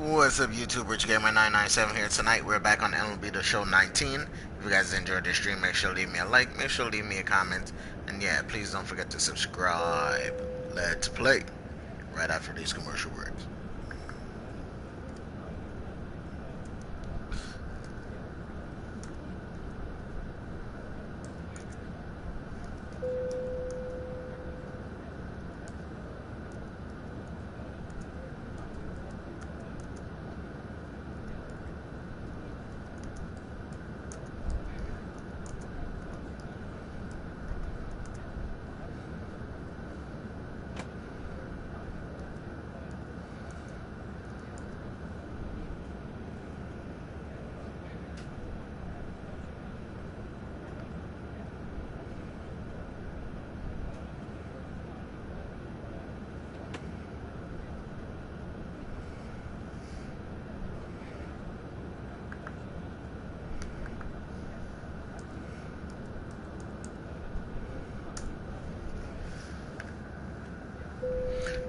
What's up, YouTube? Rich Gamer 997 here. Tonight we're back on MLB The Show 19. If you guys enjoyed this stream, make sure to leave me a like, make sure to leave me a comment, and yeah, please don't forget to subscribe. Let's play right after these commercial breaks.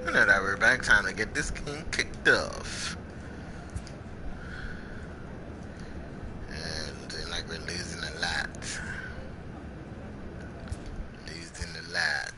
And now that we're back, time to get this game kicked off. And seems like we're losing a lot. Losing a lot.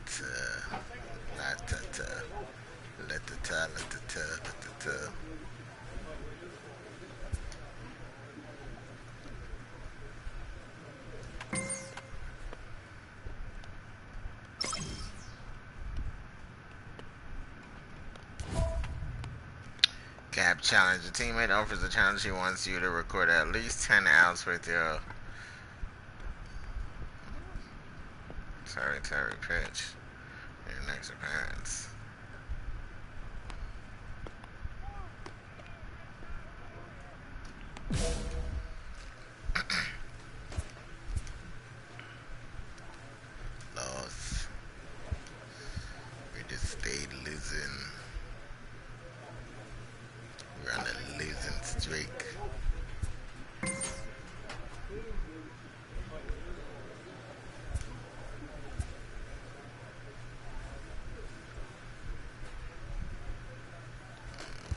Cap challenge. A teammate offers a challenge. He wants you to record at least 10 outs with your solitary pitch in your next appearance. Loss. We just stayed losing. We're on a losing streak.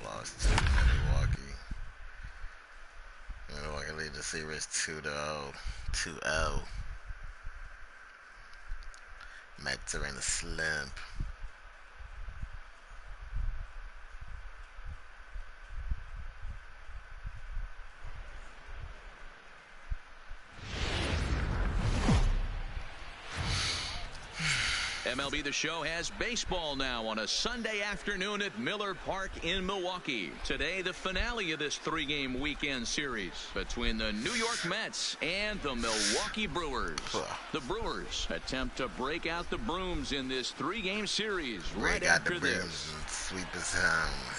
Lost to Milwaukee. Milwaukee lead the series 2-0. 2-0. Mets are in a slump. MLB The Show has baseball now on a Sunday afternoon at Miller Park in Milwaukee. Today, the finale of this three-game weekend series between the New York Mets and the Milwaukee Brewers. The Brewers attempt to break out the brooms in this three-game series right after this. Sweep us home.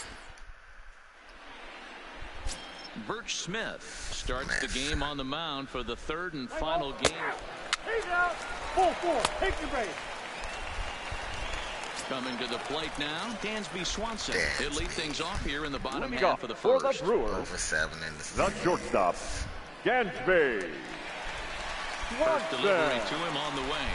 Birch Smith starts the game on the mound for the third and final game. He's out. 4-4. Take your break. Coming to the plate now, Dansby Swanson. He'll lead things off here in the bottom Lead half off of the for first. the Brewers. Over 7 in the The shortstop, Dansby First delivery Swanson. to him on the way.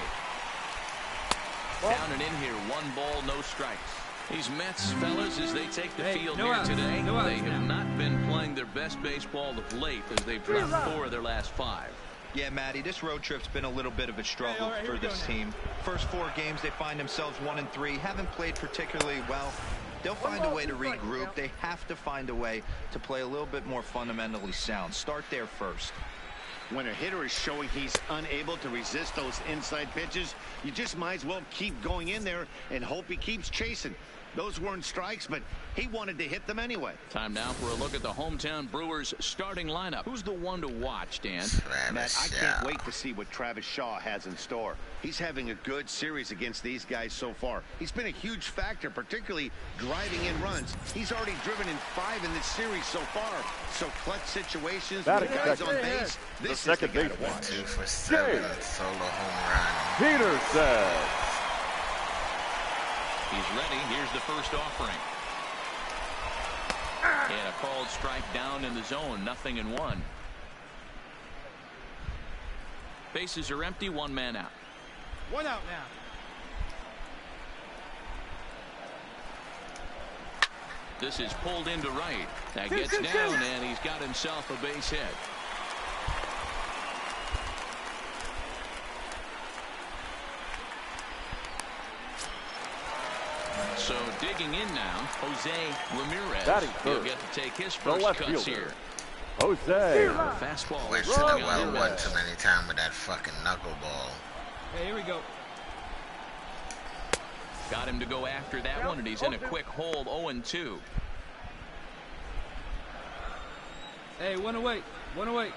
Down and in here, 1 ball, no strikes. These Mets fellas, as they take the field here today, they have not been playing their best baseball of late as they've dropped 4 of their last 5. Yeah, Matty, this road trip's been a little bit of a struggle for this team. First 4 games, they find themselves 1-3, haven't played particularly well. They'll find a way to regroup. They have to find a way to play a little bit more fundamentally sound. Start there first. When a hitter is showing he's unable to resist those inside pitches, you just might as well keep going in there and hope he keeps chasing. Those weren't strikes, but he wanted to hit them anyway. Time now for a look at the hometown Brewers starting lineup. Who's the one to watch, Dan? Matt, I can't wait to see what Travis Shaw has in store. He's having a good series against these guys so far. He's been a huge factor, particularly driving in runs. He's already driven in 5 in this series so far. So clutch situations, with the guys on base, this is the guy to watch. 2 for 7 solo home run. Peterson. He's ready. Here's the first offering. And a called strike down in the zone. 0-1. Bases are empty. 1 man out. 1 out now. This is pulled into right. That gets down, and he's got himself a base hit. So digging in now, Jose Ramirez. He'll get to take his first cuts here. Jose. Fastball. Wish that well one too many times with that fucking knuckleball. Hey, here we go. Got him to go after that one, and he's in a quick hold, 0-2. Hey, one away. One away.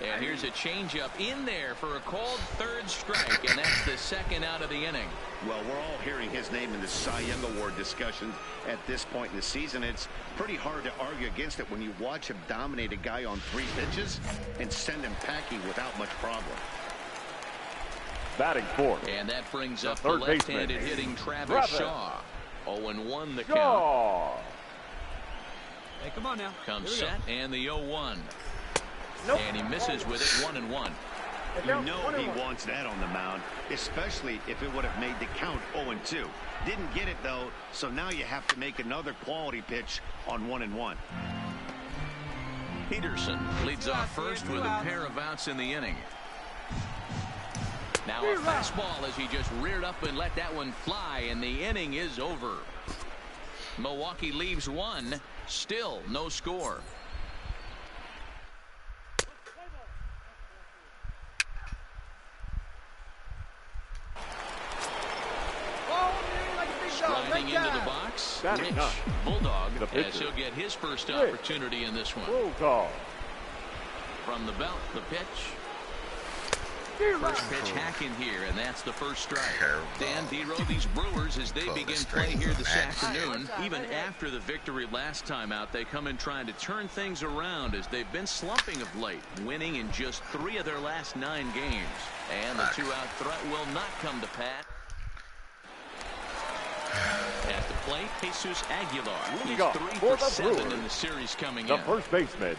And here's a changeup in there for a called third strike, and that's the second out of the inning. Well, we're all hearing his name in the Cy Young Award discussions at this point in the season. It's pretty hard to argue against it when you watch him dominate a guy on 3 pitches and send him packing without much problem. Batting fourth. And that brings up the third left-handed baseman, hitting Travis Travis Shaw. 0-1 the count. Shaw. Hey, come on now. Comes Here we set go. and the 0-1. Nope. And he misses with it, 1-1. You know he wants that on the mound, especially if it would have made the count 0-2. Didn't get it, though, so now you have to make another quality pitch on 1-1. Peterson leads off first with a pair of outs in the inning. Now a fastball as he just reared up and let that one fly, and the inning is over. Milwaukee leaves 1, still no score. Sliding into the box, Rich Bulldog, as he'll get his first opportunity in this one. Bulldog. From the belt, the pitch. First pitch hacking here, and that's the first strike. Dan Dero, these Brewers, as they begin play here this afternoon, even after the victory last time out, they come in trying to turn things around as they've been slumping of late, winning in just 3 of their last 9 games. And the 2-out threat will not come to pass. At the plate, Jesus Aguilar. He's 3 for 7 in the series coming in. The first baseman,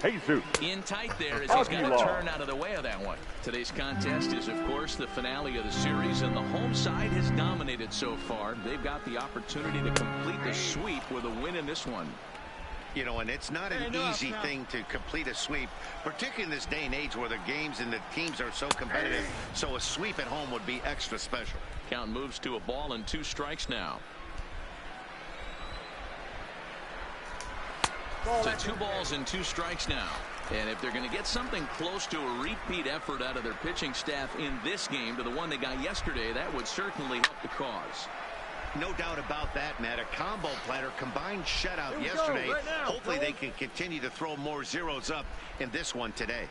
Jesus. In tight there as he's going to turn out of the way of that one. Today's contest is, of course, the finale of the series, and the home side has dominated so far. They've got the opportunity to complete the sweep with a win in this one. You know, and it's not an easy thing to complete a sweep, particularly in this day and age where the games and the teams are so competitive. So a sweep at home would be extra special. Count moves to a ball and 2 strikes now. To 2 balls and 2 strikes now. And if they're going to get something close to a repeat effort out of their pitching staff in this game to the one they got yesterday, that would certainly help the cause. No doubt about that, Matt. A combo platter combined shutout yesterday. Hopefully they can continue to throw more zeros up in this one today.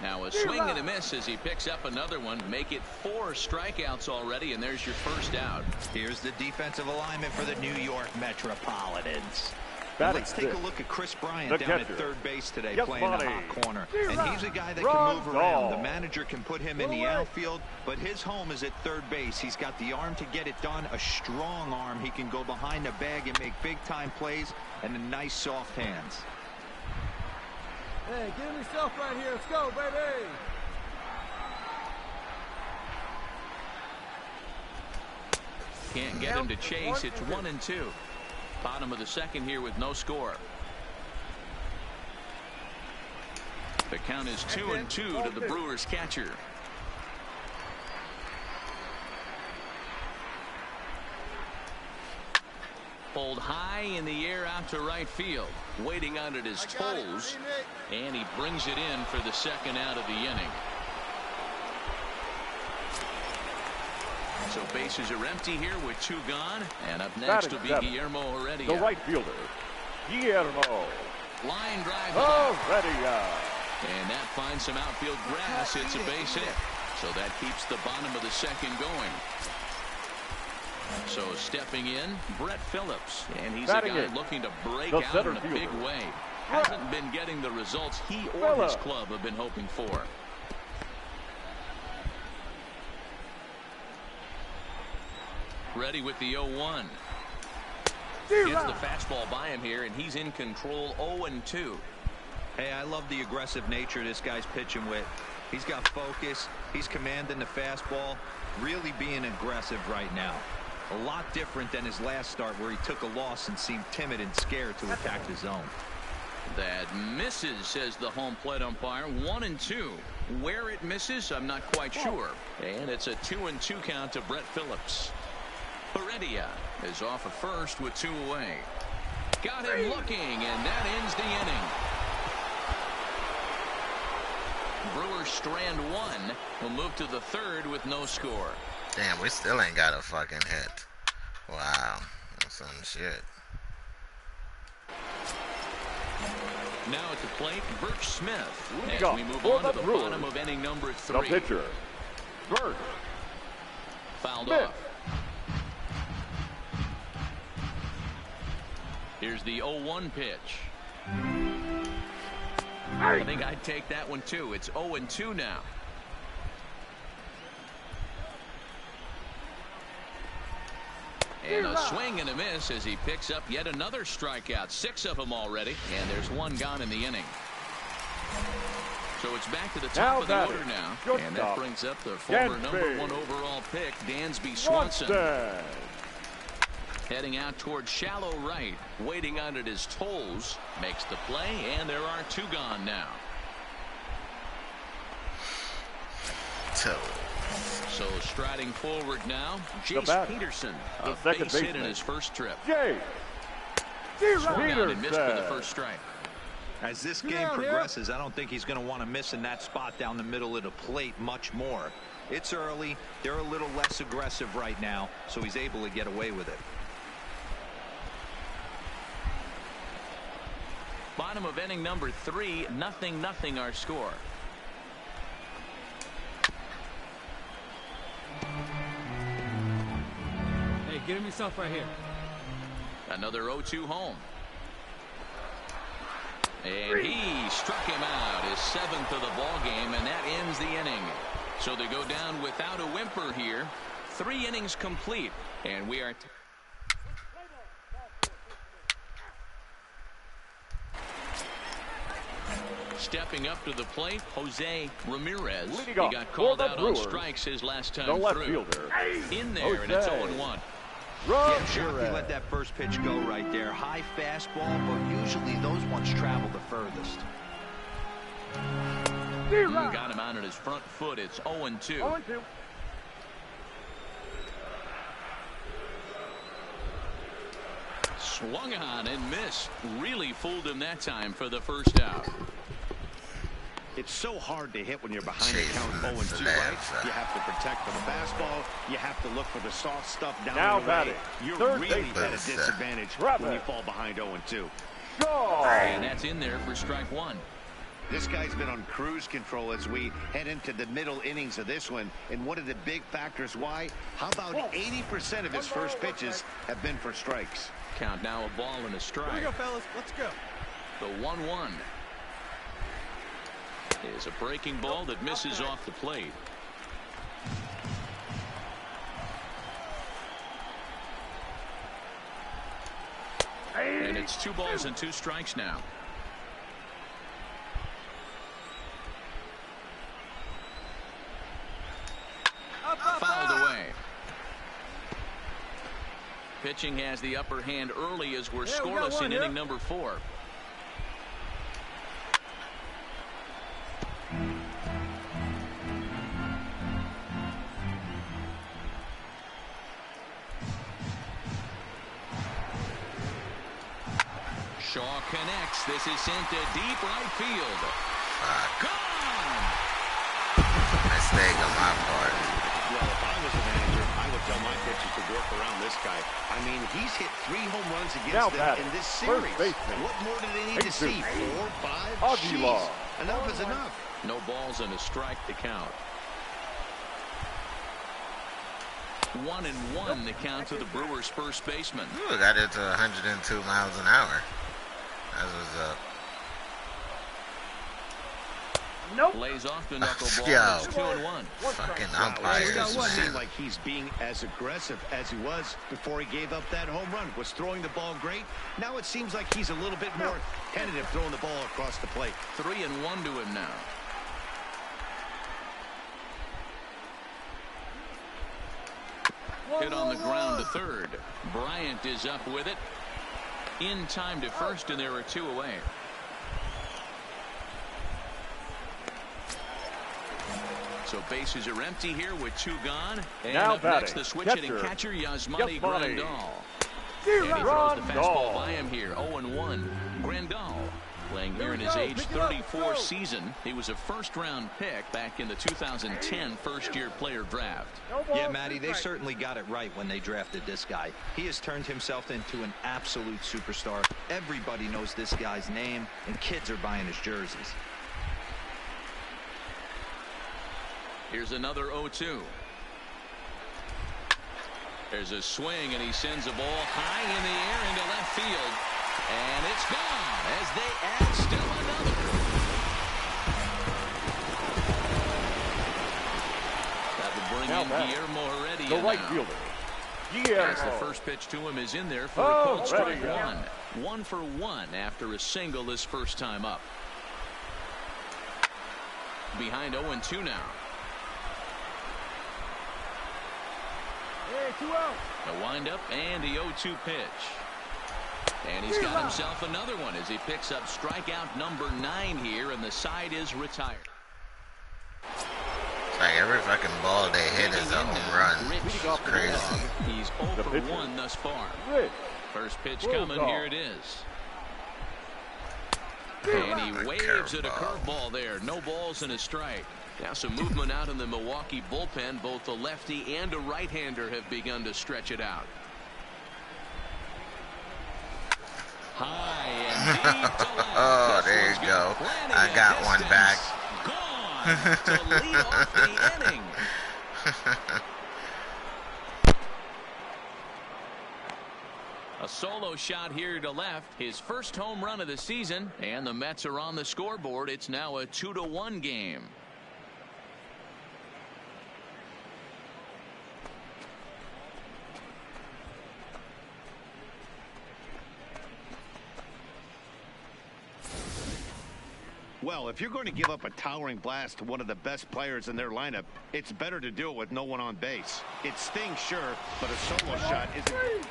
Now a swing and a miss as he picks up another one. Make it 4 strikeouts already, and there's your first out. Here's the defensive alignment for the New York Metropolitans. Let's take a look at Chris Bryant down at third base today, playing the hot corner. And he's a guy that can move around. The manager can put him in the outfield, but his home is at third base. He's got the arm to get it done, a strong arm. He can go behind the bag and make big-time plays, and the nice soft hands. Hey, give him yourself right here. Let's go, baby. Can't get him to chase. It's 1-2. Bottom of the second here with no score. The count is 2-2 to the Brewers catcher. Pulled high in the air out to right field. Waiting on it his toes. And he brings it in for the second out of the inning. So bases are empty here with 2 gone. And up next will be Guillermo Heredia. The right fielder, Guillermo. Line drive. Heredia. And that finds some outfield grass. It's a base hit. So that keeps the bottom of the second going. So stepping in, Brett Phillips. And he's a guy looking to break out in a big way. Hasn't been getting the results he or his club have been hoping for. Ready with the 0-1. Gets the fastball by him here, and he's in control. 0-2. Hey, I love the aggressive nature this guy's pitching with. He's got focus. He's commanding the fastball. Really being aggressive right now. A lot different than his last start where he took a loss and seemed timid and scared to attack the zone. That misses, says the home plate umpire. 1-2. Where it misses, I'm not quite sure. And it's a 2-2 count to Brett Phillips. Heredia is off at first with 2 away. Got him looking, and that ends the inning. Brewers strand 1. Will move to the 3rd with no score. Damn, we still ain't got a fucking hit. Wow. That's some shit. Now at the plate, Birch Smith. As Leadoff we move for on the to the Brewers. bottom of inning number The 3. pitcher, Birch. Fouled Smith. off. Here's the 0-1 pitch. I think I'd take that one too. It's 0-2 now. And a swing and a miss as he picks up yet another strikeout. 6 of them already, and there's 1 gone in the inning. So it's back to the top of the order now. And that brings up the former number 1 overall pick, Dansby Swanson. Heading out towards shallow right, waiting on it his toes, makes the play, and there are 2 gone now. So striding forward now, Jace Peterson, a base hit in his first trip. Jace Swung out and missed for the first strike. As this game progresses, I don't think he's going to want to miss in that spot down the middle of the plate much more. It's early. They're a little less aggressive right now, so he's able to get away with it. Bottom of inning number 3, 0-0 our score. Hey, get him yourself right here. Another 0-2 home. And he struck him out, his 7th of the ball game, and that ends the inning. So they go down without a whimper here. 3 innings complete, and we are stepping up to the plate, Jose Ramirez. He got called out on strikes his last time through. In there, and it's 0-1. Yeah, sure, he let that first pitch go right there. High fastball, but usually those ones travel the furthest. Got him out on his front foot. It's 0-2. 0-2. Swung on and missed. Really fooled him that time for the first out. It's so hard to hit when you're behind the count 0-2, right? You have to protect for the fastball. You have to look for the soft stuff down Now the way. batting, You're third really baseman, at a disadvantage when you fall behind 0-2. And that's in there for strike 1. This guy's been on cruise control as we head into the middle innings of this one. And one of the big factors why, how about 80% of his first pitches have been for strikes? Count now a ball and a strike. Here we go, fellas. Let's go. The 1-1 is a breaking ball that misses off the plate. And it's 2 balls and 2 strikes now. Fouled away. Pitching has the upper hand early as we're scoreless in inning number 4. Shaw connects. This is sent to deep right field. Gone! Mistake on my part. Well, if I was a manager, I would tell my pitchers to work around this guy. I mean, he's hit 3 home runs against them in this series. What more do they need to see? 4, 5? Jeez. Enough is enough. No balls and a strike to count. 1-1 the count to the Brewers' first baseman. Ooh, got it to 102 miles an hour. That was up. Lays off the knuckleball. Yo. It's 2-1. Fucking It umpires, doesn't seem man. like he's being as aggressive as he was before he gave up that home run. Was throwing the ball great. Now it seems like he's a little bit more tentative throwing the ball across the plate. 3-1 to him now. Hit on the ground to third. Bryant is up with it. In time to first, and there are 2 away. So bases are empty here with 2 gone. And Now up next, batting, the switch-hitting catcher, Yasmani Yasmani. Grandal. And he throws the fastball by him here, 0-1. Grandal playing here in his age 34 season. He was a first-round pick back in the 2010 first-year player draft. Yeah, Matty, they certainly got it right when they drafted this guy. He has turned himself into an absolute superstar. Everybody knows this guy's name, and kids are buying his jerseys. Here's another 0-2. There's a swing, and he sends a ball high in the air into left field. And it's gone as they add still another. That will bring Now in back, Guillermo Heredia the right now. fielder, As the Guillermo. first pitch to him is in there for a called strike Heredia. 1. 1 for 1 after a single this first time up. Behind 0-2 now. Hey, 2 out. The windup and the 0-2 pitch. And he's got himself another one as he picks up strikeout number 9 here, and the side is retired. It's like every fucking ball they hit is a home run. It's crazy. He's 0 for 1 thus far. Rich. First pitch Bulldog. coming, here it is. And he waves at a curveball there. No balls and a strike. Now some movement out in the Milwaukee bullpen. Both a lefty and a right-hander have begun to stretch it out. High and deep to left. Oh, This there one's you go. plenty I of got one distance. back. Gone to lead off the inning. A solo shot here to left. His first home run of the season. And the Mets are on the scoreboard. It's now a 2-1 game. Well, if you're going to give up a towering blast to one of the best players in their lineup, it's better to do it with no one on base. It stings, sure, but a solo shot isn't.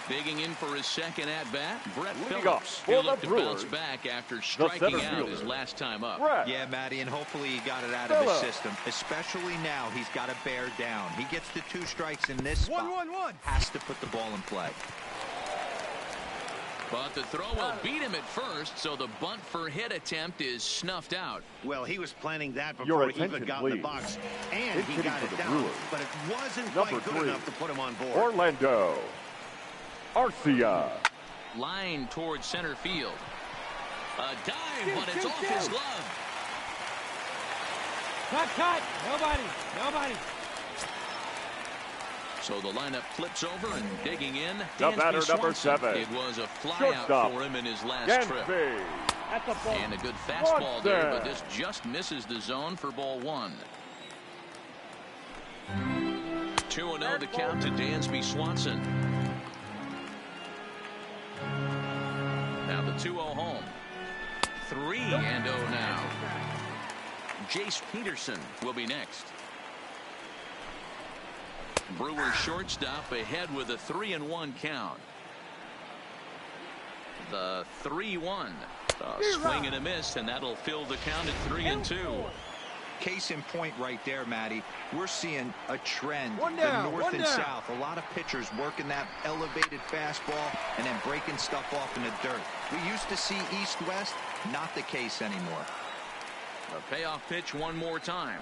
Digging in for his second at-bat, Brett Leading Phillips. off He'll for the look to bounce Brewers, back after center striking out fielder, his last time up. Brett. Yeah, Matty, and hopefully he got it out of his system. Especially now, he's got to bear down. He gets the 2 strikes in this spot. 1-1-1. Has to put the ball in play. But the throw will beat him at first, so the bunt for hit attempt is snuffed out. Well, he was planning that Your before he even attention, got in the please. box. And It's he hitting got for it the down, Brewers. but it wasn't Number quite good 3, enough to put him on board. Orlando Arcia. Line towards center field. A dive, but it's off his glove. Cut. Nobody. So the lineup flips over and digging in. The Dansby batter, number Swanson. 7. It was a flyout Shortstop, for him in his last trip. Gansby. That's a ball. And a good fastball there, but Swanson. this just misses the zone for ball 1. 2-0 the count to Dansby Swanson. Now the 2-0 home. 3-0 now. Jace Peterson will be next. Brewers shortstop ahead with a 3-1 count. The 3-1. A swing and a miss, and that'll fill the count at 3-2. Case in point right there, Matty. We're seeing a trend. One The down, north one and down. south. A lot of pitchers working that elevated fastball and then breaking stuff off in the dirt. We used to see east-west. Not the case anymore. The payoff pitch one more time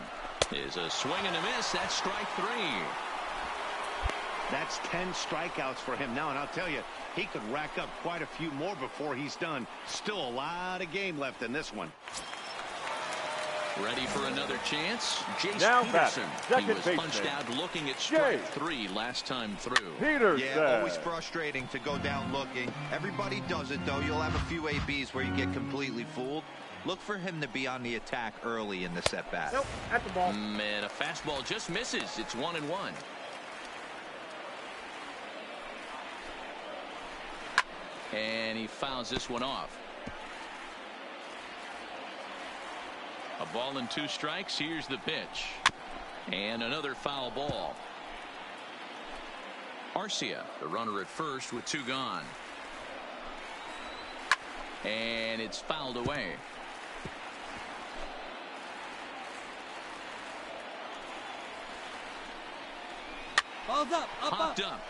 is a swing and a miss. That's strike 3. That's 10 strikeouts for him now, and I'll tell you, he could rack up quite a few more before he's done. Still a lot of game left in this one. Ready for another chance? Jace Now Peterson. batting, He second was baseman, punched out looking at strike Jace 3 last time through. Peterson. Yeah, always frustrating to go down looking. Everybody does it, though. You'll have a few ABs where you get completely fooled. Look for him to be on the attack early in the set-bat. Nope, at the ball. And a fastball just misses. It's 1-1. And he fouls this one off. A ball and 2 strikes. Here's the pitch. And another foul ball. Arcia, the runner at first with 2 gone. And it's fouled away. Balls up, Popped up.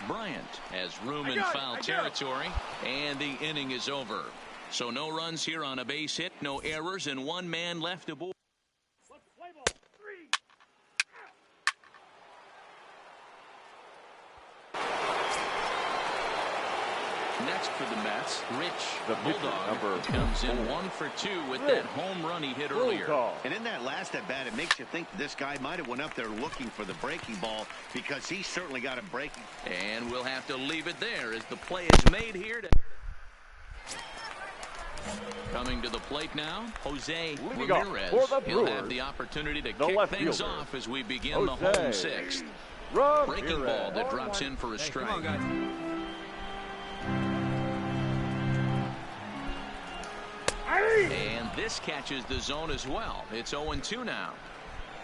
Bryant has room in foul territory, and the inning is over. So no runs here on a base hit, no errors, and 1 man left aboard. Next for the Mets, Rich The pitcher, Bulldog number comes in 4. 1 for 2 with that home run he hit earlier. And in that last at bat, it makes you think this guy might have went up there looking for the breaking ball, because he certainly got a breaking. And we'll have to leave it there as the play is made here. Coming to the plate now, Jose Leading off Ramirez. for the He'll have Brewers, the opportunity to the kick left things fielder, off as we begin the home Jose 6th. Ramirez. Breaking ball that drops in for a strike. Come on, guys. And this catches the zone as well. It's 0-2 now.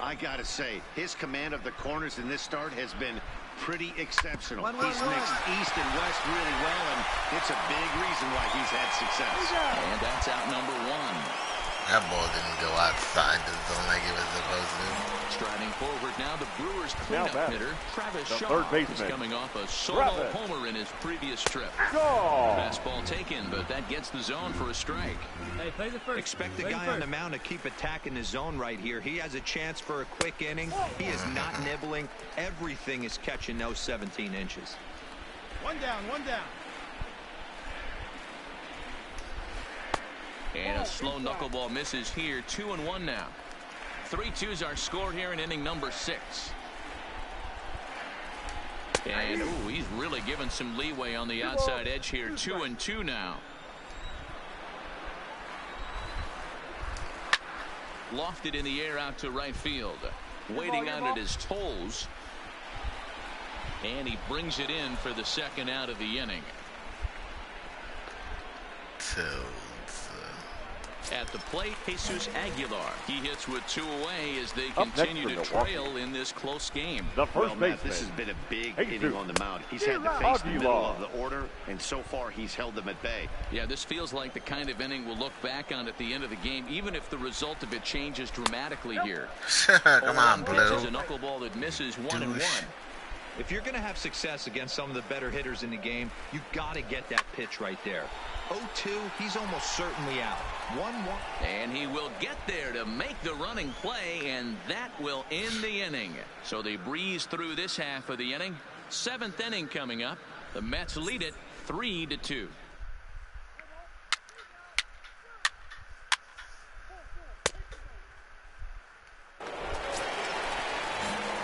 I gotta say, his command of the corners in this start has been pretty exceptional. He's mixed east and west really well, and it's a big reason why he's had success. And that's out number 1. That ball didn't go outside the zone like it was supposed to. Striding forward now, the Brewers Now cleanup batting, hitter, Travis the Shaw, third is baseman, coming off a solo Travis. homer in his previous trip. Shaw. Fastball taken, but that gets the zone for a strike. Hey, play the first. Expect the Play guy on the mound to keep attacking the zone right here. He has a chance for a quick inning. He is not nibbling. Everything is catching those 17 inches. One down, one down. And a slow knuckleball misses here. 2-1 now. 3-2's our score here in inning number 6. And ooh, he's really given some leeway on the outside edge here. 2-2 now. Lofted in the air out to right field. Waiting out at his toes. And he brings it in for the second out of the inning. At the plate, Jesus Aguilar. He hits with 2 away as they Up next continue for to Milwaukee, trail in this close game. The first Well, Matt, baseman. this has been a big Jesus inning on the mound. He's had to face the middle Aguilar. of the order, and so far he's held them at bay. Yeah, this feels like the kind of inning we'll look back on at the end of the game, even if the result of it changes dramatically here. Come on, Pitch is Blue. a knuckleball that misses 1-1. If you're going to have success against some of the better hitters in the game, you got to get that pitch right there. 0-2, he's almost certainly out. 1-1. And he will get there to make the running play, and that will end the inning. So they breeze through this half of the inning. 7th inning coming up. The Mets lead it 3-2.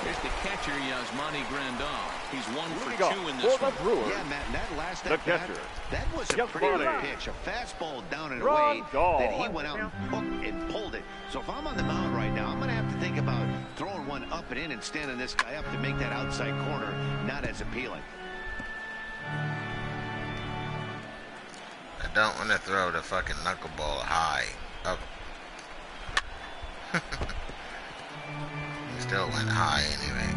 Here's the catcher, Yasmani Grandal. He's 1 for 2 in this for one. the Brewers. Yeah, Matt, that last The at bat, catcher, that was a Yasmani pretty good pitch. A fastball down and away that he went out and hooked and pulled it. So if I'm on the mound right now, I'm going to have to think about throwing one up and in and standing this guy up to make that outside corner not as appealing. I don't want to throw the fucking knuckleball high up. He still went high anyway.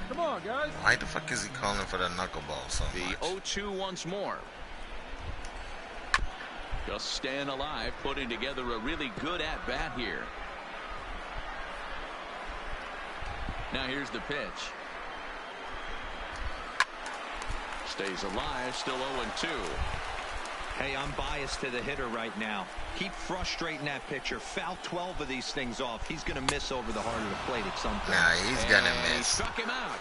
Come on, guys. Why the fuck is he calling for the knuckleball so The much? 0-2 once more. Just staying alive, putting together a really good at-bat here. Now here's the pitch. Stays alive, still 0-2. Hey, I'm biased to the hitter right now. Keep frustrating that pitcher. Foul 12 of these things off. He's going to miss over the heart of the plate at some point. Nah, he's gonna And he miss. struck him out.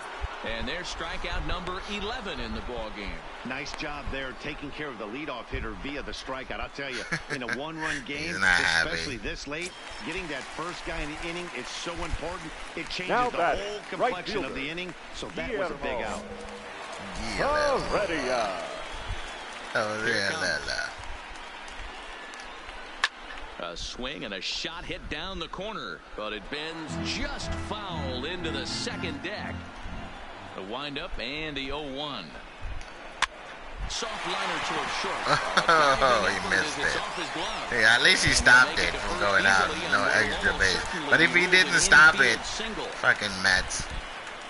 And there's strikeout number 11 in the ball game. Nice job there taking care of the leadoff hitter via the strikeout. I'll tell you, in a one-run game, He's not happy. especially this late, getting that first guy in the inning is so important. It changes Now the batting, whole right complexion of fielder, the inning, so that was a big Guillermo. out. Heredia. Oh, yeah, la, la. A A swing and a shot hit down the corner, but it bends just foul into the second deck. The windup and the 0-1. Soft liner toward short. Oh, he missed it. Yeah, at least he stopped it from going out. No extra base. But if he didn't stop it, fucking Mets.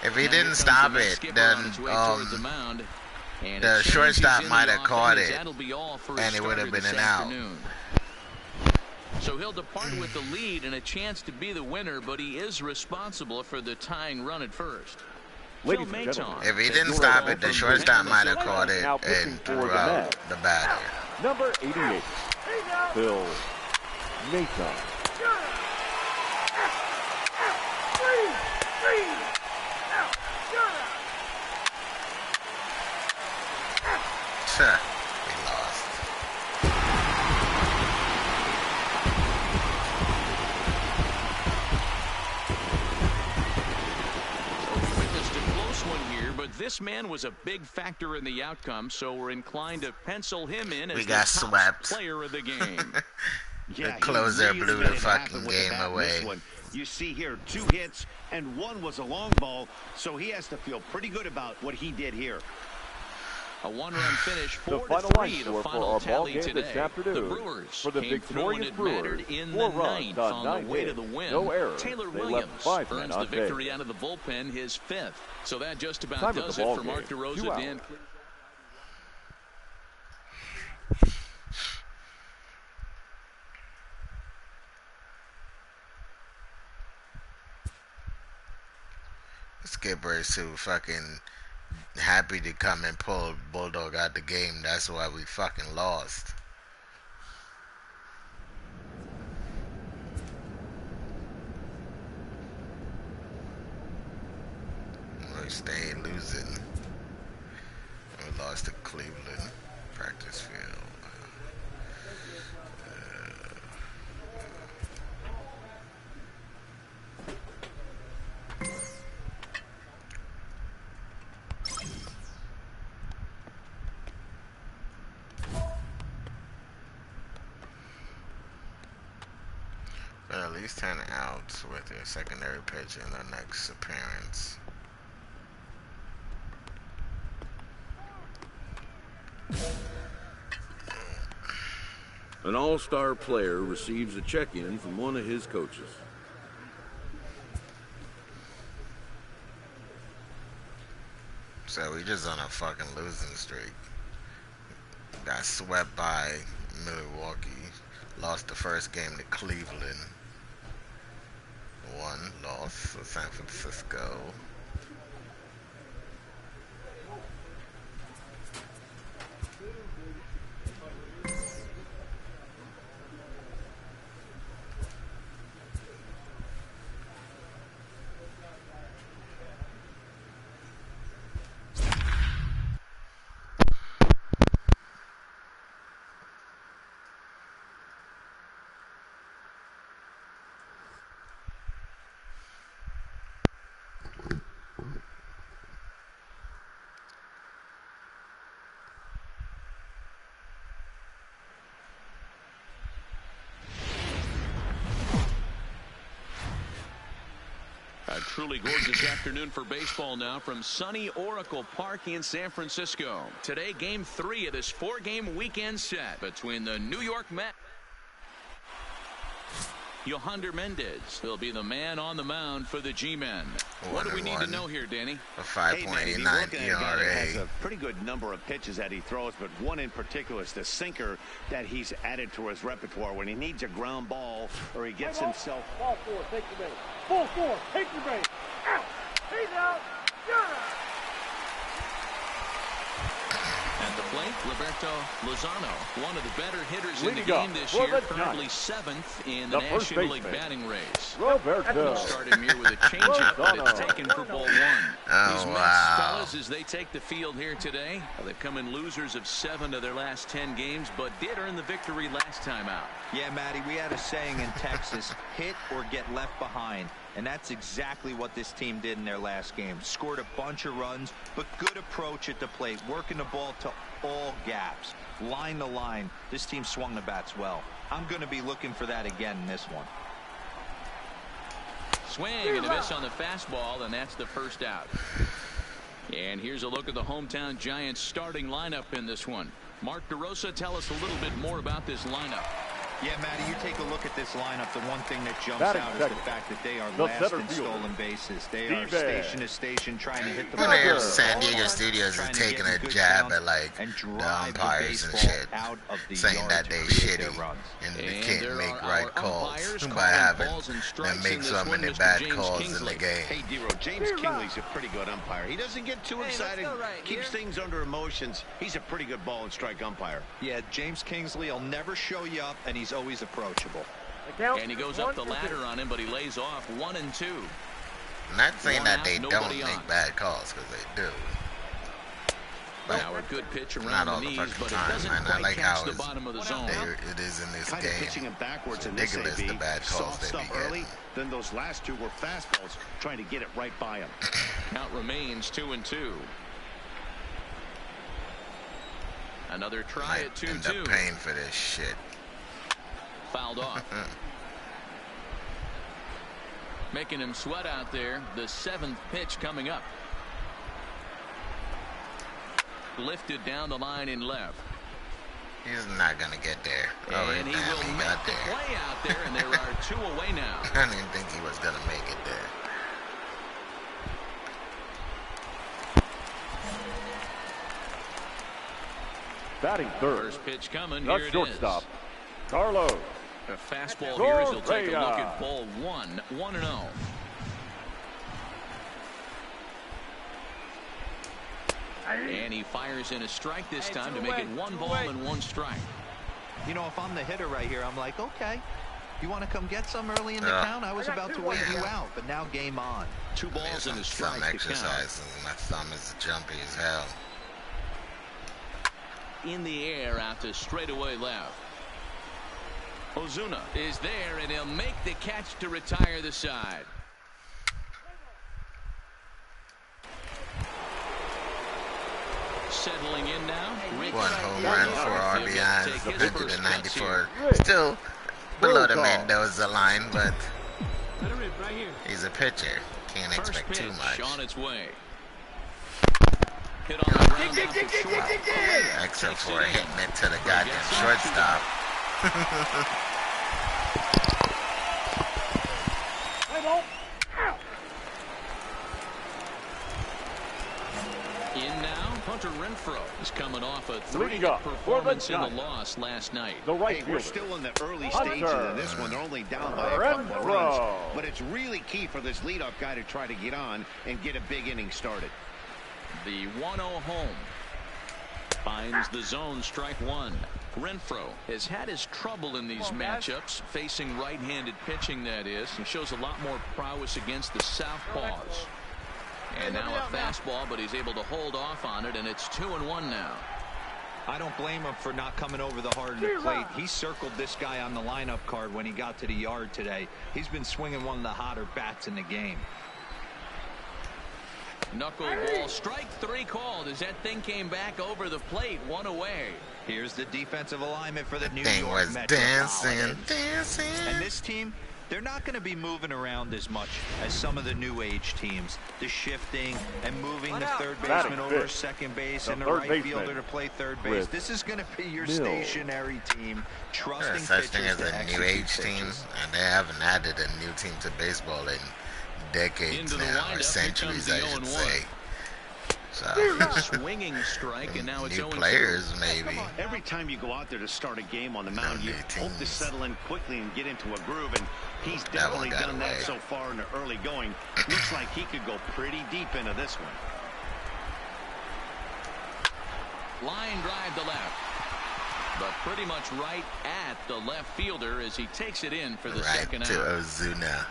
If he didn't stop it, then the shortstop might have caught it, and it would have been an out. So he'll depart with the lead and a chance to be the winner, but he is responsible for the tying run at first. Ladies and gentlemen, if he didn't stop it, the shortstop might have caught it and threw out the batter. Number 88, Phil Maton. He lost. But this man was a big factor in the outcome, so we're inclined to pencil him in as We the got top swept. player of the game. The closer blew the fucking game away. You see here 2 hits and 1 was a long ball, so he has to feel pretty good about what he did here. A one-run finish, 4-3, the for final our tally ball game today. this afternoon. The Brewers For the came through and victorious it Brewers, mattered in 4 the runs ninth on on 9 the way to hits. the win. No errors. Taylor They Williams left 5 men earns the on victory base. out of the bullpen, his 5th. So that just about Time of does the it ball for Mark game, DeRosa. 2 hours. Dan. Skippers who fucking happy to come and pull Bulldog out the game. That's why we fucking lost. We stayed losing. We lost to Cleveland practice field. At least 10 outs with your secondary pitch in the next appearance. An all-star player receives a check-in from one of his coaches. So we just on a fucking losing streak. Got swept by Milwaukee. Lost the first game to Cleveland. 1 loss to San Francisco. A truly gorgeous afternoon for baseball now from sunny Oracle Park in San Francisco. Today, Game 3 of this 4-game weekend set between the New York Mets. Yohander Mendez will be the man on the mound for the G-Men. What do we need to know here, Danny? A 5.89 ERA. Has a pretty good number of pitches that he throws, but one in particular is the sinker that he's added to his repertoire when he needs a ground ball or he gets himself. Ball 4, take the base. Ball 4, take the base. Out. He's out. You're out. At the plate, Roberto Lozano, one of the better hitters in the Leading game up this for year, the currently Giants, 7th in the the first National League baseman, batting race. Roberto. Started here with a changeup, but it's taken for ball 1. Oh, These Mets wow. fellas, as they take the field here today, they've come in losers of 7 of their last 10 games, but did earn the victory last time out. Yeah, Matty, we had a saying in Texas, hit or get left behind. And that's exactly what this team did in their last game. Scored a bunch of runs, but good approach at the plate, working the ball to all gaps, line to line. This team swung the bats well. I'm going to be looking for that again in this one. Swing and a miss on the fastball, and that's the first out. And here's a look at the hometown Giants starting lineup in this one. Mark DeRosa, tell us a little bit more about this lineup. Yeah, Matty, you take a look at this lineup. The one thing that jumps out is the fact that they are last in stolen bases. They are station to station trying to hit the ball. San Diego Studios is taking a jab at like the umpires and shit, saying that they shitty and they can't make right calls by having them make so many bad calls in the game. Hey, Dero, James Kingley's a pretty good umpire. He doesn't get too excited, keeps things under emotions. He's a pretty good ball and strike umpire. Yeah, James Kingsley will never show you up, and he's always approachable. And he goes up the ladder on him, but he lays off 1-2. Not saying that they don't make bad calls, because they do. But now a good pitch around not all the the knees, fucking but it time, doesn't man. I quite like catch how the bottom of the zone. it is in this Kind of pitching game. him backwards It's in this ridiculous AB. the bad calls Soft they stuff be early, getting. then those last two were fastballs, trying to get it right by him. Count remains 2-2. Another try at 2-2. End up paying for this shit. Fouled off. Making him sweat out there. The 7th pitch coming up. Lifted down the line in left. He's not gonna get there. And he will make got the there. play out there, and there are 2 away now. I didn't think he was gonna make it there. Batting third, First pitch coming. the Here it shortstop, is. Carlos. A fastball here as he'll take a look Correa. at ball 1, 1-0. And he fires in a strike this time to make it 1 ball and 1 strike. You know, if I'm the hitter right here, I'm like, okay, you want to come get some early in the count? I was about to wait you out, but now game on. 2 balls and a strike Some to count. exercises. My thumb is jumpy as hell. In the air out to straightaway left. Ozuna is there, and he'll make the catch to retire the side. Settling in now. Rick 1 home Starks. run, 4 He'll RBIs, take his 50 first to cuts 94. here. Still below the Mendoza line, but Let it rip right here. he's a pitcher. Can't First expect too pitch much. on its way. Hit on the ground out to short. Except for hitting it to the goddamn shortstop. Hey, ball. In now, Hunter Renfroe is coming off a Leading 3-hit up for the performance in the Giants. loss last night. The right Hey, we're fielder, still in the early Hunter stages of this one. They're only down by a couple of runs. Renfroe. But it's really key for this leadoff guy to try to get on and get a big inning started. The 1-0 home finds the zone, strike 1. Renfroe has had his trouble in these matchups, facing right-handed pitching, that is. He shows a lot more prowess against the southpaws. And now a fastball, but he's able to hold off on it, and it's 2-1 now. I don't blame him for not coming over the hard of the plate. He circled this guy on the lineup card when he got to the yard today. He's been swinging one of the hotter bats in the game. Knuckleball, strike 3 called as that thing came back over the plate, 1 away. Here's the defensive alignment for the New Thing York was Metropolitans. dancing. And this team, they're not going to be moving around as much as some of the new age teams. The shifting and moving the third baseman over second base and the right fielder to play third base. This is going to be your stationary team, trusting There's such thing pitchers as to a execute new age pitches. team, and they haven't added a new team to baseball in decades Into the now, or windup, here centuries, I comes the should 0-1. say. So, Swinging strike, and now it's new 0-2. players, maybe. Every time you go out there to start a game on the mound, No you new hope to teams. settle in quickly and get into a groove, and he's That one definitely got done that away. so far in the early going. Looks like he could go pretty deep into this one. Line drive to left. But pretty much right at the left fielder as he takes it in for the Right second to out. Ozuna.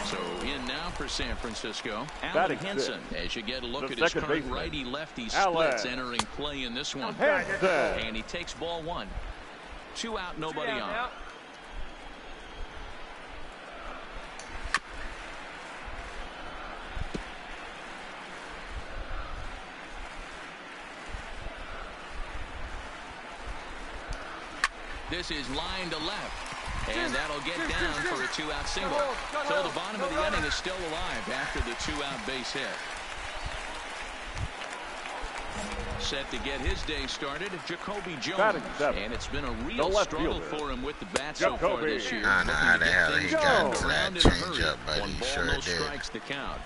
So in now for San Francisco, Alan Batting Henson. As you get a look The at his second current baseman, righty-lefty Alan splits entering play in this one. Henson. And he takes ball 1. 2 out, nobody on. this is line to left. And that'll get down for a 2-out single. So the bottom of the inning is still alive after the 2-out base hit. Set to get his day started, Jacoby Jones. And it's been a real struggle for him with the bat so far this year. I don't know how the hell he got into that changeup, but he sure did. Strikes the count.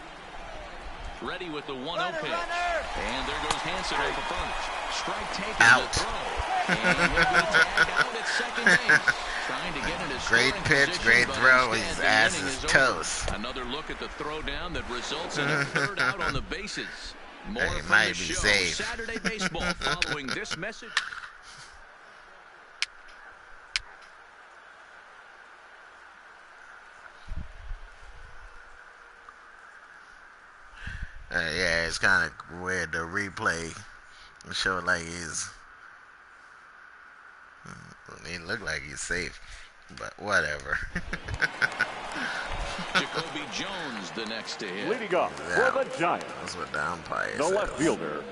Ready with the 1-0 pitch. And there goes Hanson over first. Strike taken. Out. The throw. And he'll be tagged out at second base. Trying to get in Great pitch, position, great throw. His ass is toast. Another look at the throw down that results in a third out on the bases. More Hey, from might the be show. safe. Saturday Baseball following this message. Yeah, it's kind of weird. The replay showed like he looked like he's safe, but whatever. Jacoby Jones the next to hit. Leading up for the Giants, That's what the umpire the says. left fielder,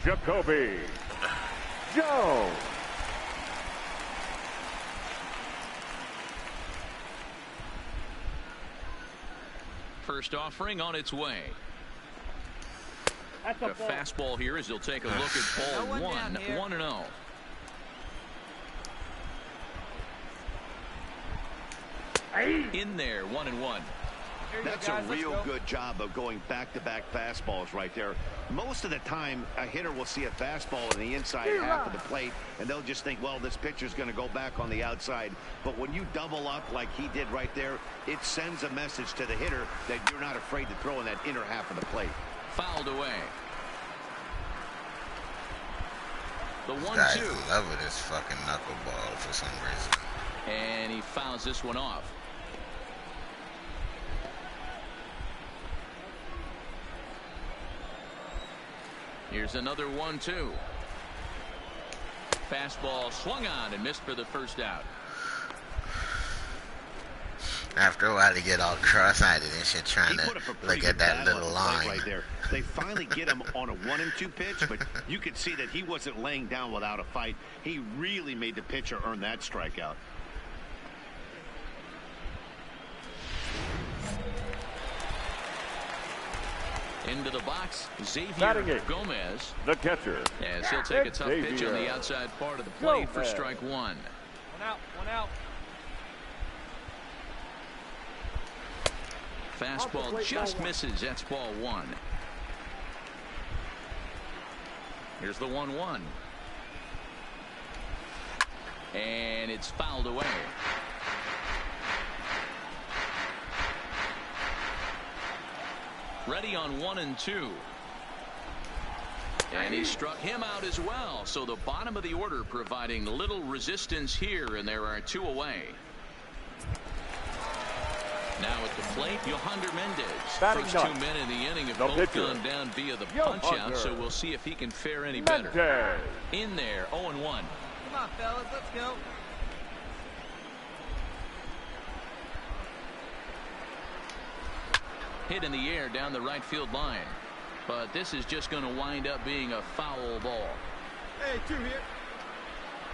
Jacoby Jones. First offering on its way. That's A a ball. fastball here as he'll take a look at ball one, 1-0. In there, 1-1. That's a real good job of going back-to-back fastballs right there. Most of the time, a hitter will see a fastball in the inside half of the plate, and they'll just think, well, this pitcher's going to go back on the outside. But when you double up like he did right there, it sends a message to the hitter that you're not afraid to throw in that inner half of the plate. Fouled away. The Guys 1-2. love this fucking knuckleball for some reason. And he fouls this one off. Here's another 1-2. Fastball swung on and missed for the first out. After a while, they get all cross-eyed and shit, trying He to put up a look pretty at good that bat on little the plate line. right there. They finally get him on a 1-2 pitch, but you could see that he wasn't laying down without a fight. He really made the pitcher earn that strikeout. Into the box, Xavier Batting eighth, Gomez. the catcher. As he'll take a tough pitch on the Xavier outside part of the plate for Gomez. strike one. One out. Fastball just misses. That's ball one. Here's the 1-1. And it's fouled away. Ready on 1-2. And he struck him out as well. So the bottom of the order providing little resistance here, and there are two away. Now at the plate, Yohander Mendez. Batting First ninth, 2 men in the inning have the both pitcher, gone down via the Yohander punch-out, so we'll see if he can fare any better. Mendez. In there, 0-1. Come on, fellas, let's go. Hit in the air down the right field line. But this is just going to wind up being a foul ball. Hey, 2 here.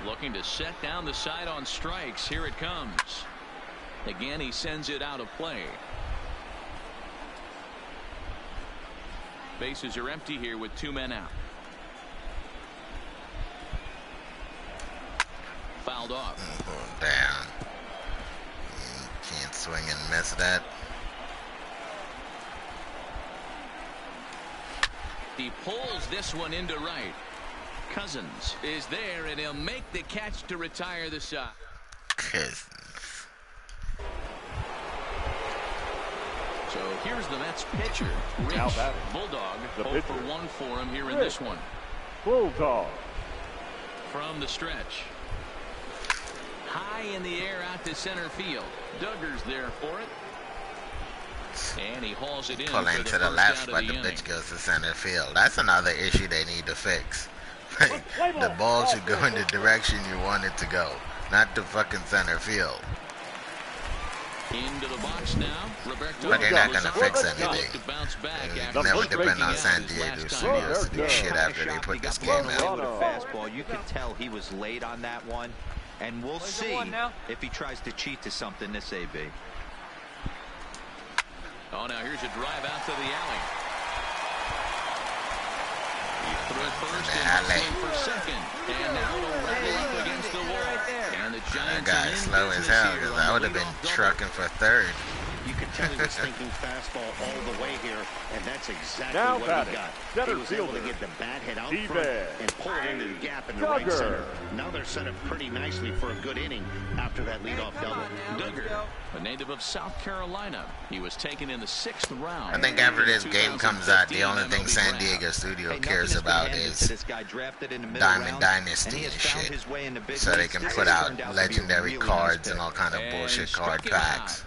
Looking to set down the side on strikes. Here it comes. Again, he sends it out of play. Bases are empty here with 2 men out. Fouled off. Oh, down. Can't swing and miss that. He pulls this one into right. Cousins is there, and he'll make the catch to retire the side. Cousins. So here's the Mets pitcher, Rich Now batting, Bulldog. the 0 for pitcher, 1 for him here in Rich this one. Bulldog. From the stretch. High in the air out to center field. Duggar's there for it. And he hauls it in. Pulling to the left, but the pitch goes to center field. That's another issue they need to fix. The ball should go in the direction you want it to go, not to fucking center field. Into the box now. Roberto But they're not gonna fix Lozano anything. to bounce back They after never breaking depend on out San his Diego last Studios to do time. shit after they put this game With out. a fastball, you could tell he was late on that one, And we'll see if he tries to cheat to something this AB. Oh, now here's a drive out to the alley. He threw first and hustling for second. And now we'll wrestle up against the wall. And the Giants That guy slow as hell, because I would have been trucking for third. You could tell he was thinking fastball all the way here, and that's exactly Now what batting, he got. center He was able to fielder, get the bat head out Steve front Ed. and pull it into the gap in the right center. Now they're set up pretty nicely for a good inning after that leadoff double. Duggar, a native of South Carolina. He was taken in the 6th round. I think after this game comes out, the only thing San Diego Studio cares about is Diamond Dynasty and shit. So they can put out legendary cards and all kind of bullshit card packs.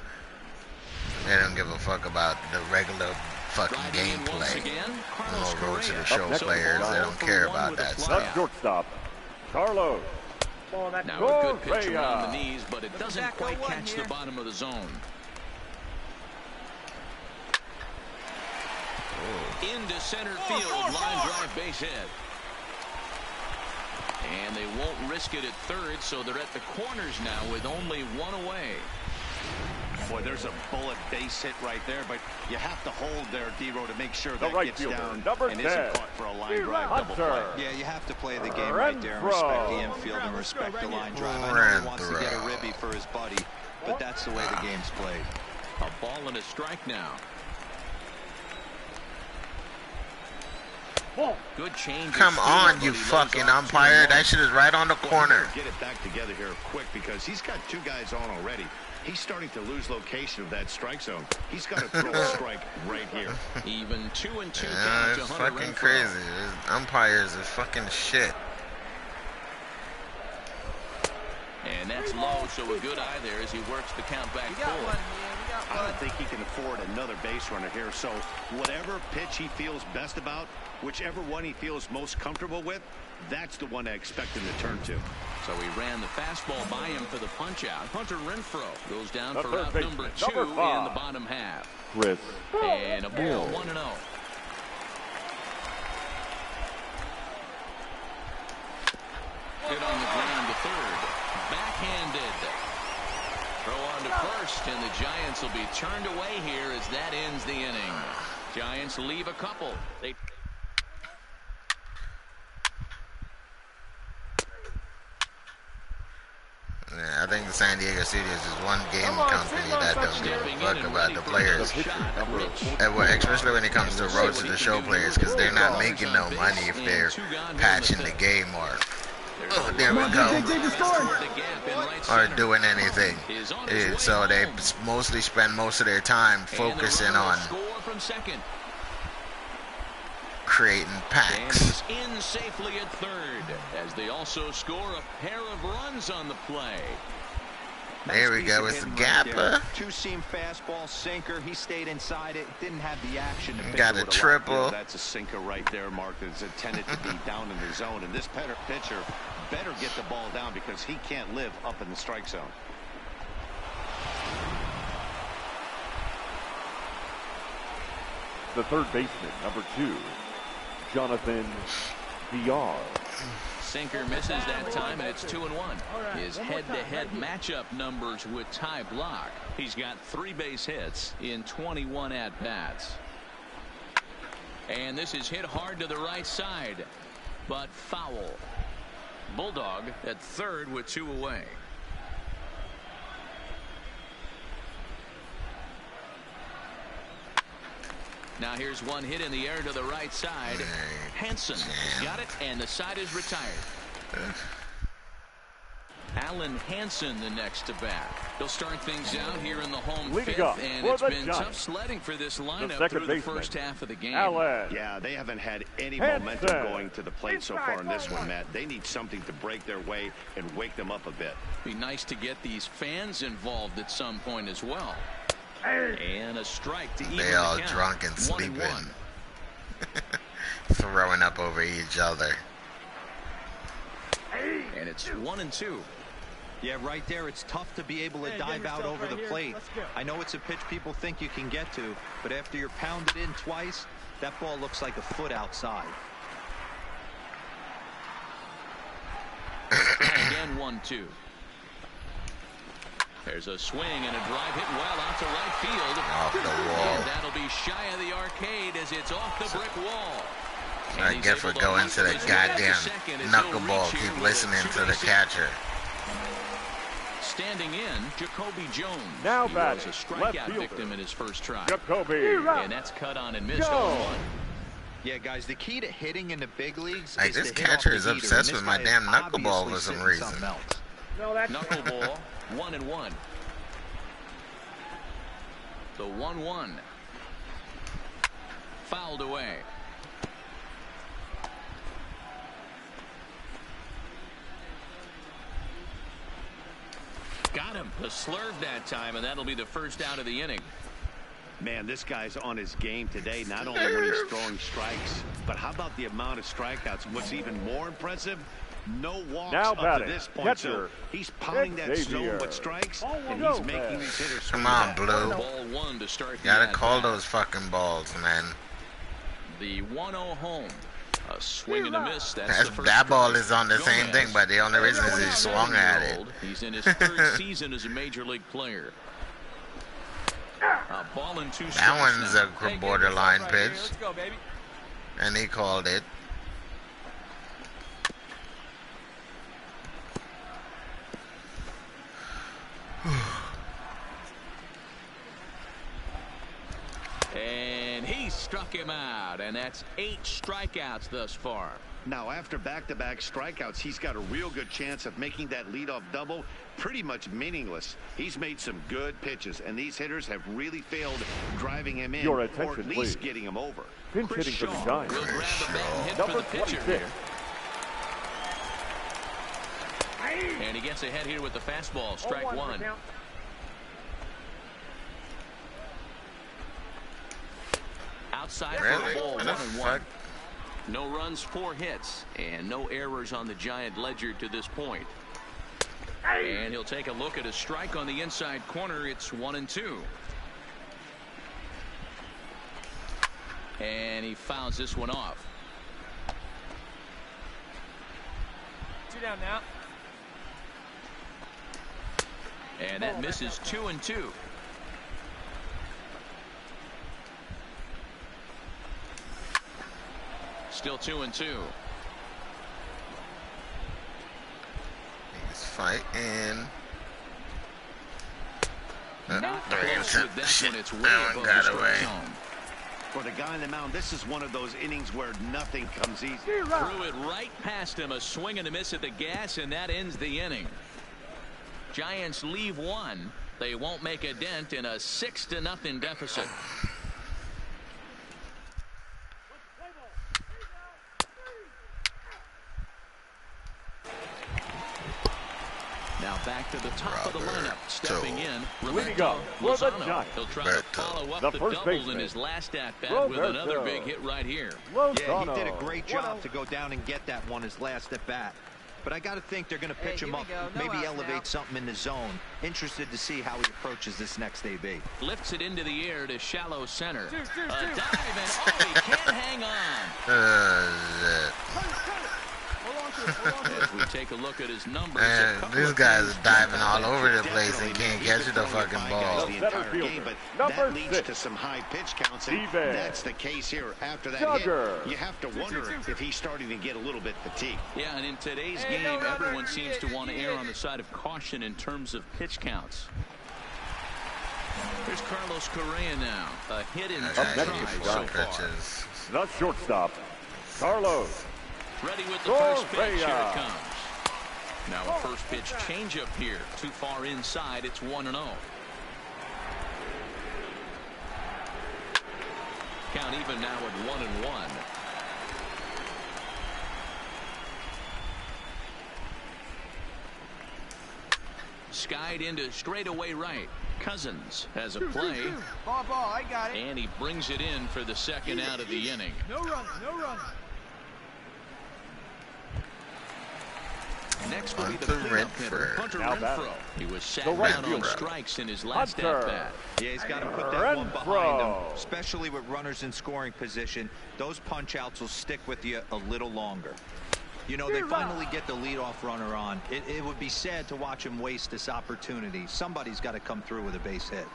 They don't give a fuck about the regular fucking gameplay. No Road to the Show players, they don't care about that stuff. That's shortstop, Carlos. Now a good pitch around the knees, but it doesn't quite catch the bottom of the zone. Into center field, line drive, base hit. And they won't risk it at third, so they're at the corners now with only one away. Boy, there's a bullet base hit right there, but you have to hold there, D-Row, to make sure that right gets fielder, down number and 10, isn't caught for a line drive double play. Yeah, you have to play the game right there and respect the infield and respect the line drive. I know he wants to get a ribby for his buddy, but that's the way the game's played. A ball and a strike now. Good change. Come on, you fucking umpire. That shit is right on the corner. Get it back together here quick because he's got two guys on already. He's starting to lose location of that strike zone. He's got to throw a strike right here. Even 2-2 count to It's Hunter fucking Renfroe. crazy. These umpires are fucking shit. And that's low, so a good eye there as he works the count back forward. I don't think he can afford another base runner here. So whatever pitch he feels best about, whichever one he feels most comfortable with, that's the one I expect him to turn to. So he ran the fastball by him for the punch out. Hunter Renfroe goes down The for third route baseman, number 2 number in 5. the bottom half. Chris And a ball, Hill. 1-0. Hit on the ground to third. Backhanded. Throw on to first, and the Giants will be turned away here as that ends the inning. Giants leave a couple. Yeah, I think the San Diego Studios is one game company that don't give a fuck about the players. Especially when it comes to Road to the Show players, because they're not making no money if they're patching the game or there we go, or doing anything. So they mostly spend most of their time focusing on creating packs. And in safely at third as they also score a pair of runs on the play. There we go. It's the gapper. Two-seam fastball, sinker. He stayed inside it. Didn't have the action. Got a triple. That's a sinker right there, Mark. That's intended to be down in the zone. And this pitcher better get the ball down because he can't live up in the strike zone. The third baseman, number 2, Jonathan VR. Sinker misses that time, and it's 2-1. His head-to-head matchup numbers with Ty Blach. He's got 3 base hits in 21 at-bats. And this is hit hard to the right side, but foul. Bulldog at third with 2 away. Now here's one hit in the air to the right side. Hanson has got it, and the side is retired. Alan Hansen the next to bat. They'll start things out here in the home fifth, and it's been tough sledding for this lineup through the first half of the game. Yeah, they haven't had any momentum going to the plate so far in this one, Matt. They need something to break their way and wake them up a bit. Be nice to get these fans involved at some point as well. And a strike to even They all the count. drunk and sleeping. 1-1. Throwing up over each other. And it's 1-2. Yeah, right there, it's tough to be able to dive out over the plate. I know it's a pitch people think you can get to, but after you're pounded in twice, that ball looks like a foot outside. Again, 1-2. There's a swing and a drive hit well out to right field. Off the wall. And that'll be shy of the arcade as it's off the brick wall. I get for going to the goddamn knuckleball. Keep listening to the catcher. Standing in, Jacoby Jones. Now he batting, was a left strikeout fielder. victim in his first try. Jacoby. And that's cut on and missed on one. Yeah, guys, the key to hitting in the big leagues Like, is this to hit catcher off is the heater, obsessed and with this my guy damn is knuckleball obviously for some sitting reason. something else. No, that's Knuckleball, 1-1. The 1-1. Fouled away. Got him. The slurve that time, and that'll be the first out of the inning. Man, this guy's on his game today, not only when he's throwing strikes, but how about the amount of strikeouts? What's even more impressive, no walks Now up batting, to this point. catcher, So he's pounding that Xavier. zone with strikes, and Go, he's making man. these hitters swing Come on, back. Blue. Ball one to start the Gotta at-bat. call those fucking balls, man. The 1-0 home. A swing and a miss. That's the first That ball strike. is on the same thing, but the only reason is he swung at it. He's in his third season as a major league player. A ball and two That strikes one's now. a borderline Right here. pitch, Let's go, baby. and he called it. And he struck him out, and that's 8 strikeouts thus far. Now, after back-to-back strikeouts, he's got a real good chance of making that leadoff double pretty much meaningless. He's made some good pitches, and these hitters have really failed driving him in, Your or attention, at least please. getting him over. Pinch Chris hitting for the Shaw Giants. will grab the bat and hit Number for the pitcher 26. here. And he gets ahead here with the fastball. Strike one. Outside for Really? the ball, What the 1-1. fuck? No runs, 4 hits, and no errors on the Giant ledger to this point. And he'll take a look at a strike on the inside corner. It's 1-2. And he fouls this one off. 2 down now. And that misses 2-2. Still 2-2. He's fighting. Not There he close is. with that Shit, one. It's way that above one got the strike away. zone. For the guy on the mound, this is one of those innings where nothing comes easy. Threw it right past him. A swing and a miss at the gas, and that ends the inning. Giants leave one. They won't make a dent in a 6-0 deficit. Now back to the top of the lineup. Stepping in, Leading up Roberto for the Lozano. Giants. He'll try to Roberto. follow up The the first double in baseman. his last at-bat with Roberto. another big hit right here. Yeah, he Lozano. did a great job to go down and get that one his last at bat. But I got to think they're going to pitch Hey, him here up, we go. No maybe outs elevate now. something in the zone. Interested to see how he approaches this next AB. Lifts it into the air to shallow center. Two. A dive, and oh, he can't hang on. Shit. Hold on to it. Hold on to it. As we take a look at his numbers, Man, a couple these of guys things are diving jump all out over at the you. place and can't catch the fucking ball. The Center entire fielder. game, but Number that leads 6. to some high pitch counts, and Steven. that's the case here. After that Jugger. hit, you have to wonder if he's starting to get a little bit fatigued. Yeah, and in today's Hey, game, no rubber, everyone seems to want to err yeah. on the side of caution in terms of pitch counts. Here's Carlos Correa now. A hit in 2 Okay, next tries is so Giants. far. pitches. The shortstop, Carlos. Ready with the first pitch. Here Correa. it comes. Now a first pitch changeup here. Too far inside. It's 1-0. Count even now at 1-1. Skied into straightaway right. Cousins has a play, Ball, I got it. and he brings it in for the second out of the inning. No run, no run. Next will be the Hunter cleanup hitter, Renfroe. Hunter Now Renfroe. batting. He was sat The right down on fielder. strikes in his last Hunter. at-bat. Yeah, he's got to put that one behind him, Renfroe. especially with runners in scoring position. Those punch outs will stick with you a little longer. You know, they finally get the leadoff runner on. It would be sad to watch him waste this opportunity. Somebody's got to come through with a base hit.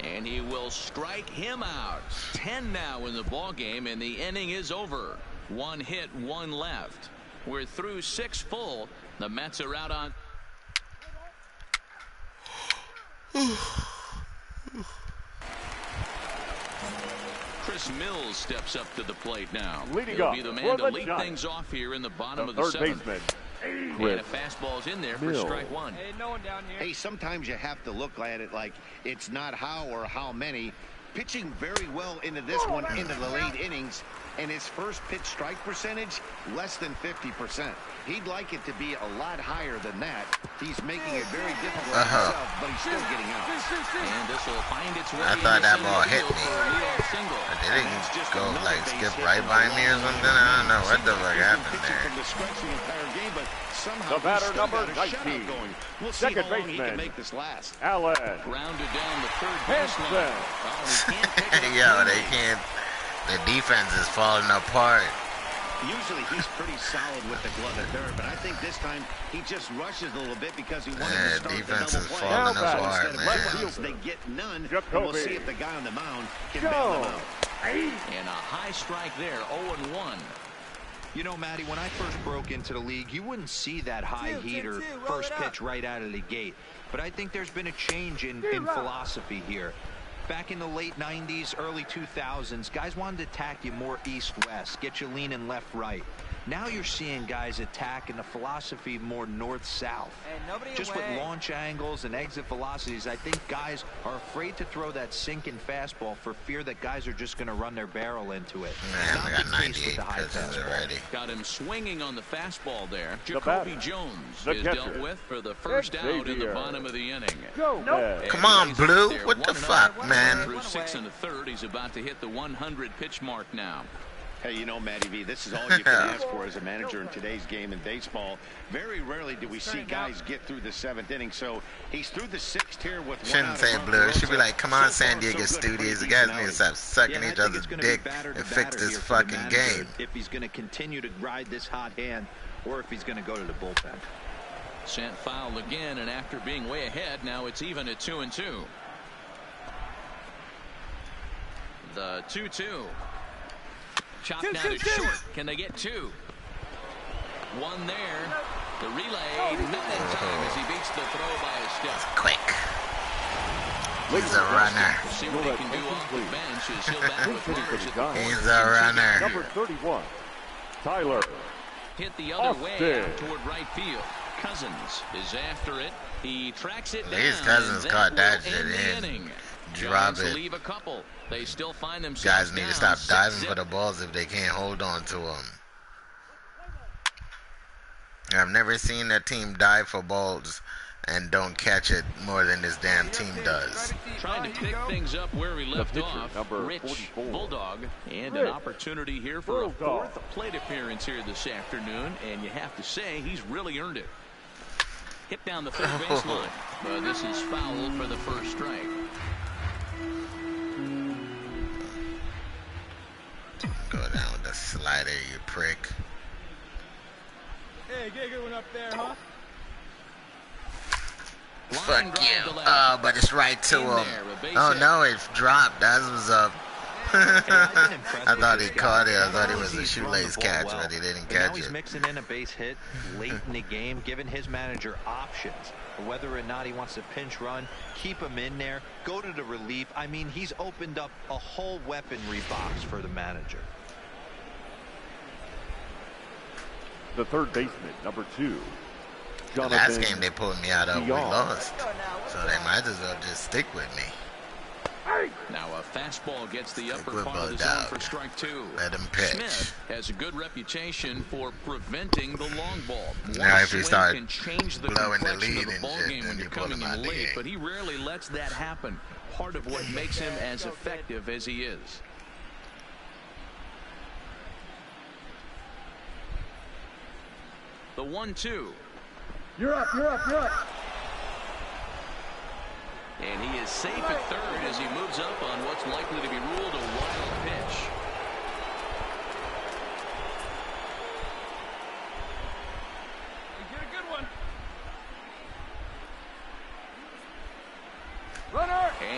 And he will strike him out. 10 now in the ball game, and the inning is over. 1 hit, 1 left. We're through 6 full. The Mets are out on. Chris Mills steps up to the plate now. He'll be the man to lead things off here in the bottom of the 7th. And a fastball's in there for strike 1. Hey, no one down here. Hey, sometimes you have to look at it like it's not how or how many. Pitching very well into this one, into the late innings, and his first pitch strike percentage, less than 50%. He'd like it to be a lot higher than that. He's making it very difficult for himself, but he's still getting out. And this will find its way. I thought that ball hit me. Did it go like skip right by me or something? I don't know what the fuck happened there. The batter number 19. We'll see Second how long he can baseman, make this last. Allen Grounded down the third baseline. Hansen. Yo, they can't. The defense is falling apart. Usually he's pretty solid with the glove at third, but I think this time he just rushes a little bit because he wanted to start defense the is double play. falling Now apart, Instead of man. fields, they get none, and Jacoby. we'll see if the guy on the mound can bail them out. And a high strike there, 0-1. You know, Matty, when I first broke into the league, you wouldn't see that high heater first pitch right out of the gate. But I think there's been a change in philosophy here. Back in the late 90s, early 2000s, guys wanted to attack you more east-west, get you leaning left-right. Now you're seeing guys attack in the philosophy more north-south. Just with launch angles and exit velocities, I think guys are afraid to throw that sinking fastball for fear that guys are just going to run their barrel into it. Man, I Not got the case with 98 the high pitches fastball. already. Got him swinging on the fastball there. The Jacoby batter, Jones the is catcher, dealt with for the first out in the Xavier. bottom of the inning. Gomez. Come on, Blue. What the fuck, man? Through 6 1/3, he's about to hit the 100 pitch mark now. Hey, you know, Matty V, this is all you can ask for as a manager in today's game in baseball. Very rarely do we see guys get through the 7th inning, so he's through the 6th here with one Shouldn't out say in front Blue. row, It should be so like, come on, so far, San Diego so good. Studios. You Pretty guys decent need to outing. stop sucking Yeah, I each think other's it's gonna be dick batter to and fix batter this here for the fucking manager, game. if he's going to continue to ride this hot hand or if he's going to go to the bullpen. Sent foul again, and after being way ahead, now it's even at 2-2. The 2-2. Chopped down to short. Can they get 2? 1 there. The relay, not in time as he beats the throw by a step. Quick. He's a runner. We'll see what he can do off the bench as he'll bat with runners at the corner. He's a runner. Number 31, Tyler Hit the other way out Austin. toward right field. Cousins is after it. He tracks it down. These Cousins and caught that will shit end the in. inning. Drop Giants it. leave a couple. They still find themselves Guys need to down stop diving 6-0. for the balls if they can't hold on to them. I've never seen a team dive for balls and don't catch it more than this damn team does. Trying to pick things up where we left pitcher, off. number Rich 44. Bulldog, and an Rich opportunity here for a Bulldog. 4th plate appearance here this afternoon, and you have to say he's really earned it. Hit down the third baseline, but this is foul for the first strike. Go down with the slider, you prick. Hey, get a good one up there, huh? Line Fuck drive you. to left. Oh, but it's right to In him. there, a base Oh hit. no, it dropped. That was up. I thought he caught it. I thought it was a He's thrown shoelace the ball catch, well, but he didn't but now catch he's it. mixing in a base hit late in the game, giving his manager options. Whether or not he wants to pinch run, keep him in there, go to the relief. I mean, he's opened up a whole weaponry box for the manager. The third baseman, number 2, The last Jonathan game they pulled me out of, we Dion. lost. So they might as well just stick with me. Now a fastball gets the upper Good part of the ball, zone dog. for strike 2. Let him pitch. Smith has a good reputation for preventing the long ball. Now One if you swing start can change the blowing the complexion lead of the and ball shit, game then when you you're pull him coming out in the late, game. but he rarely lets that happen. Part of what makes him as effective as he is. The 1-2. You're up, you're up, you're up. And he is safe at third as he moves up on what's likely to be ruled a wild pitch.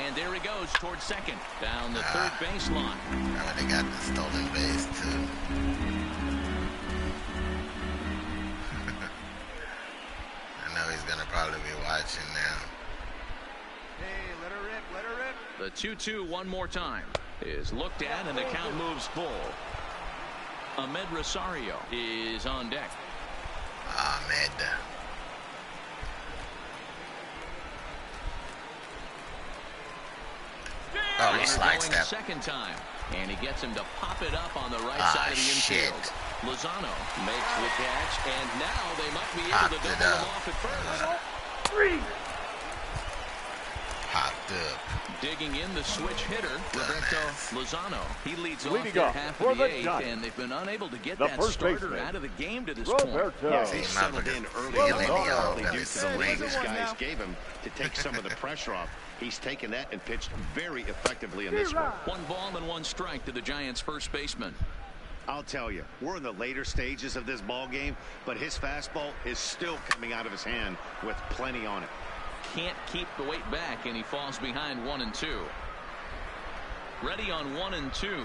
And there he goes towards second. Down the third baseline. I would have got the stolen base, too. I know he's going to probably be watching now. Hey, let her rip, let her rip. The 2-2 one more time is looked at, and the count moves full. Ahmed Rosario is on deck. Ahmed. Oh, he slide step. Second time, and he gets him to pop it up on the right side of the infield. Lozano makes the catch, and now they might be able to double him off at first. Three. Popped up. Digging in the switch hitter, Roberto Lozano. He leads off Leading at off half for of the the eighth, Giants, and they've been unable to get the that first starter baseman, out of the game to this point. Roberto. Yes, he settled in early. Feeling Probably the due to the offense. way these guys gave him to take some of the pressure off. He's taken that and pitched very effectively in this one. 1 ball and 1 strike to the Giants' first baseman. I'll tell you, we're in the later stages of this ball game, but his fastball is still coming out of his hand with plenty on it. Can't keep the weight back, and he falls behind 1 and 2. Ready on 1 and 2.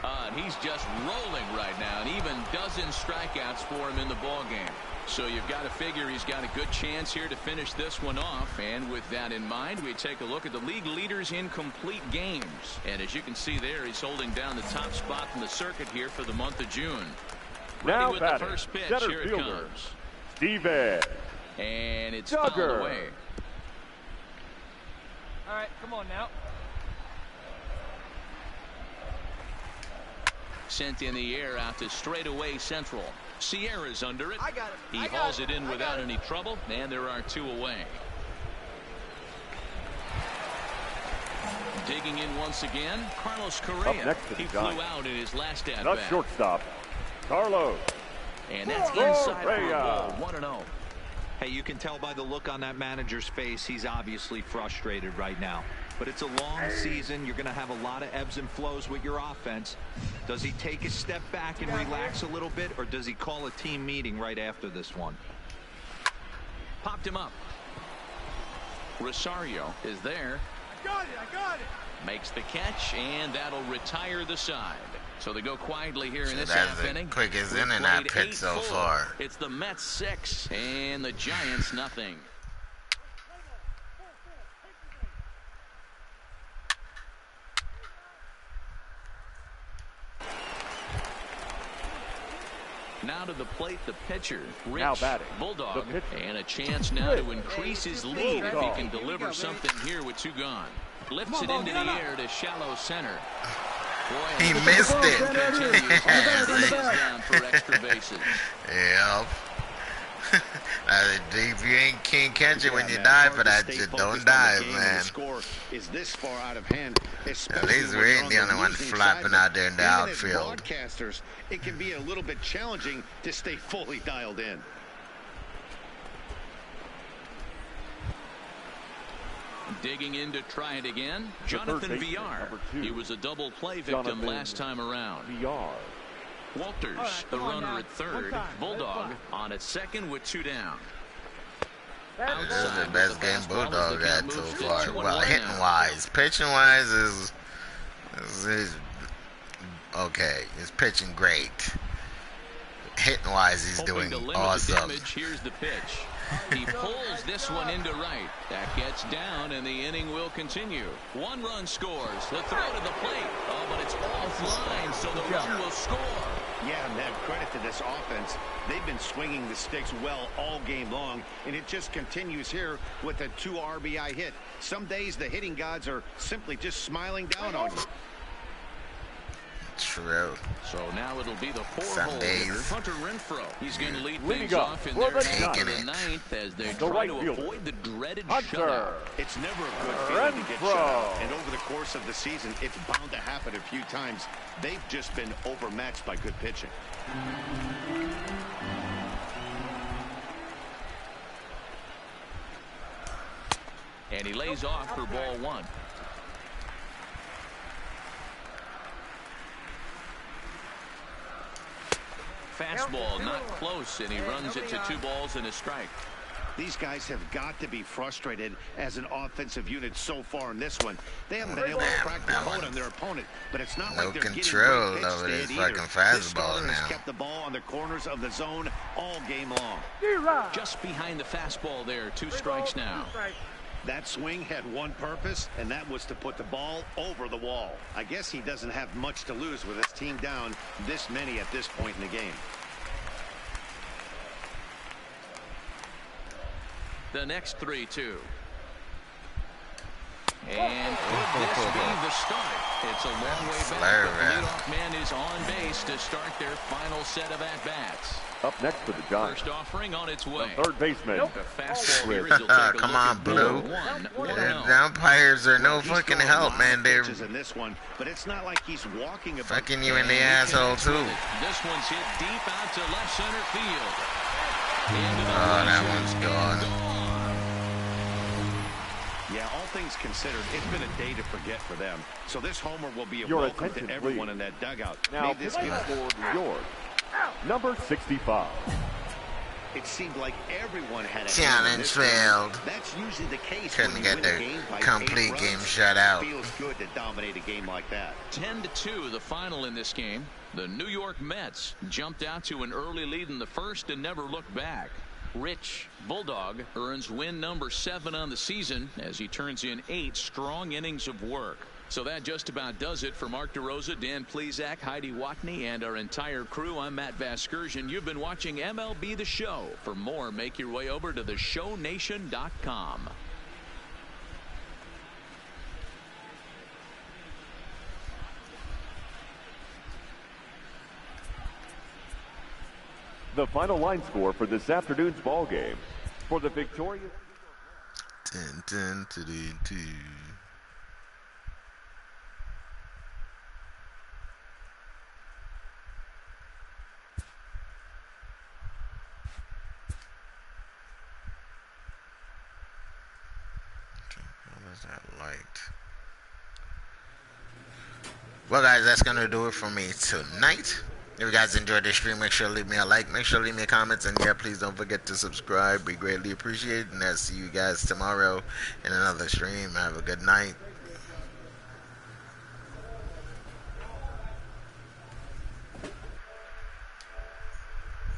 And he's just rolling right now, and even dozen strikeouts for him in the ball game. So you've got to figure he's got a good chance here to finish this one off. And with that in mind, we take a look at the league leaders in complete games. And as you can see there, he's holding down the top spot in the circuit here for the month of June. Now Ready with the first pitch. center Here it fielder, comes. Steven. And it's Duggar. fouled away. All right, come on now. Sent in the air out to straightaway central. Sierra's under it. I got it. He I got hauls it. it in I without got it. any trouble, and there are 2 away. Digging in once again, Carlos Correa. Up next to the He flew Giants. out in his last at Not bat. shortstop, Carlos. And that's inside for a Correa. ball. 1-0. Hey, you can tell by the look on that manager's face, he's obviously frustrated right now. But it's a long season. You're going to have a lot of ebbs and flows with your offense. Does he take a step back and relax a little bit, or does he call a team meeting right after this one? Popped him up. Rosario is there. I got it, I got it. Makes the catch, and that'll retire the side. So they go quietly here in So this that's half the inning. quickest We've inning I've played pitched so 8-4. far. It's the Mets 6 and the Giants nothing. Now to the plate, the pitcher, Rich Now batting, Bulldog, the pitcher, and a chance now to increase his lead if he Bulldog. can deliver something here with 2 gone. Lifts it into the air to shallow center. Boy, He missed it. continues down for extra bases. Yep. If you can't catch it when you man, dive it's for hard to that, stay just focused don't on the dive, game when man. The score is this far out of hand. At Especially least we when you're ain't the on only ones losing flopping side. out there in the Even as outfield. Broadcasters, it can be a little bit challenging to stay fully dialed in. Digging in to try it again, The Jonathan third baseman, Villar. number 2. He was a double play victim Jonathan last time around. VR. Walters, All right, the come on runner now. at third. One time. Bulldog Let's on at second with 2 down. This is the Outside best with the game fastball as Bulldog the count had so moves to far. 2-1 Well, now. hitting wise, pitching wise is okay. He's pitching great. Hitting wise, he's Hoping doing to limit awesome. the damage. Here's the pitch. He pulls this one into right. That gets down, and the inning will continue. 1 run scores. The throw to the plate. Oh, but it's offline, so the run will score. Yeah, man, credit to this offense. They've been swinging the sticks well all game long, and it just continues here with a 2 RBI hit. Some days the hitting gods are simply just smiling down on you. True. So now it'll be the 4-hole Some days. hitter, Hunter Renfroe. He's going to lead Leading things up off in for their the half of Giants. the ninth as they The try right to fielder, avoid the dreaded Hunter. shutout. It's never a good feeling to get shut out. Renfroe. And over the course of the season, it's bound to happen a few times. They've just been overmatched by good pitching. And he lays off for ball 1. Fastball not close, and he runs it to 2 balls and a strike. These guys have got to be frustrated as an offensive unit so far in this one. They haven't been able to crack the code on their opponent, but it's not like they're getting control great over pitch this to it fucking either. This fastball starter has now. kept the ball on the corners of the zone all game long. Just behind the fastball there. 2 strikes now. That swing had one purpose, and that was to put the ball over the wall. I guess he doesn't have much to lose with his team down this many at this point in the game. The next 3-2. And could this be the start? It's a long way back, but the leadoff man is on base to start their final set of at-bats. Up next for the Giants, First offering on its way. the third baseman. The fastball here as he'll take a Come look on, at Blue. ball 1. The umpires are no He's fucking throwing help, lots man. of They're pitches in this one, but it's not like he's walking a fucking you in the asshole, too. This one's hit deep out to left center field. Oh, that one's gone. Yeah, all things considered, it's been a day to forget for them. So this homer will be a Your welcome attention, to everyone please. in that dugout. Now Made this pitching game. for New York, number 65. It seemed like everyone had a Challenge hand in this one. failed. That's usually the case. Couldn't when get you the win a game by 8 complete runs. game shutout. Feels good to dominate a game like that. 10-2 the final in this game. The New York Mets jumped out to an early lead in the first and never looked back. Rich Bulldog earns win number 7 on the season as he turns in 8 strong innings of work. So that just about does it for Mark DeRosa, Dan Plesac, Heidi Watney, and our entire crew. I'm Matt Vasgersian. You've been watching MLB The Show. For more, make your way over to theshownation.com. The final line score for this afternoon's ball game. For the victorious 10-10-2. What is that light? Well, guys, that's gonna do it for me tonight. If you guys enjoyed this stream, make sure to leave me a like, make sure to leave me a comment, and yeah, please don't forget to subscribe. Be greatly appreciated, and I'll see you guys tomorrow in another stream. Have a good night.